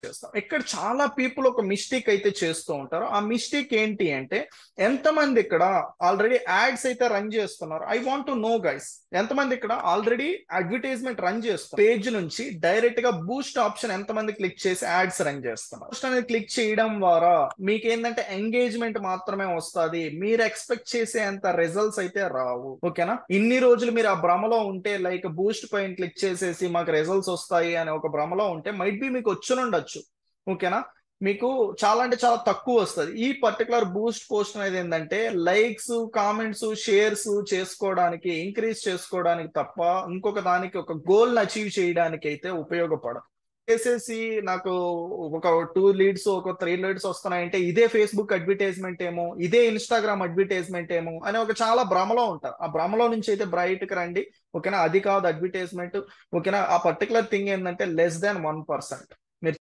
చేస్తాం. ఇక్కడ చాలా పీపుల్ ఒక మిస్టేక్ అయితే చేస్తూ ఉంటారు. ఆ మిస్టేక్ ఏంటి అంటే, ఎంతమంది ఇక్కడ ఆల్రెడీ యాడ్స్ అయితే రన్ చేస్తున్నారు? I want to know guys, ఎంతమంది ఇక్కడ ఆల్రెడీ అడ్వర్టైజ్మెంట్ రన్ చేస్తారు? పేజ్ నుంచి డైరెక్ట్ గా బూస్ట్ ఆప్షన్ ఎంతమంది క్లిక్ చేసి యాడ్స్ రన్ చేస్తున్నారు? బూస్ట్ అనేది క్లిక్ చేయడం ద్వారా మీకు ఏంటంటే ఎంగేజ్మెంట్ మాత్రమే వస్తుంది, మీరు ఎక్స్పెక్ట్ చేసే అంత రిజల్ట్స్ అయితే రావు. ఓకేనా? ఇన్ని రోజులు మీరు ఆ భ్రమలో ఉంటే, లైక్ బూస్ట్ పైన క్లిక్ చేసేసి మాకు రిజల్ట్స్ వస్తాయి అనే ఒక భ్రమలో ఉంటే మైట్ బి మీకు వచ్చునుండొచ్చు. ఓకేనా? మీకు చాలా అంటే చాలా తక్కువ వస్తుంది. ఈ పర్టికులర్ బూస్ట్ పోస్ట్ అనేది ఏంటంటే లైక్స్, కామెంట్స్, షేర్స్ చేసుకోవడానికి, ఇంక్రీజ్ చేసుకోవడానికి తప్ప ఇంకొక దానికి ఒక గోల్ అచీవ్ చేయడానికి అయితే ఉపయోగపడదు. చేసేసి నాకు ఒక 2 లీడ్స్, ఒక 3 లీడ్స్ వస్తున్నాయంటే ఇదే ఫేస్బుక్ అడ్వర్టైజ్మెంట్ ఏమో, ఇదే ఇన్స్టాగ్రామ్ అడ్వర్టైజ్మెంట్ ఏమో అని ఒక చాలా భ్రమలో ఉంటారు. ఆ భ్రమలో నుంచి అయితే బ్రైట్ కి రండి. ఓకేనా? అది కాదు అడ్వర్టైజ్మెంట్. ఓకేనా? ఆ పర్టికులర్ థింగ్ ఏంటంటే లెస్ దాన్ 1%.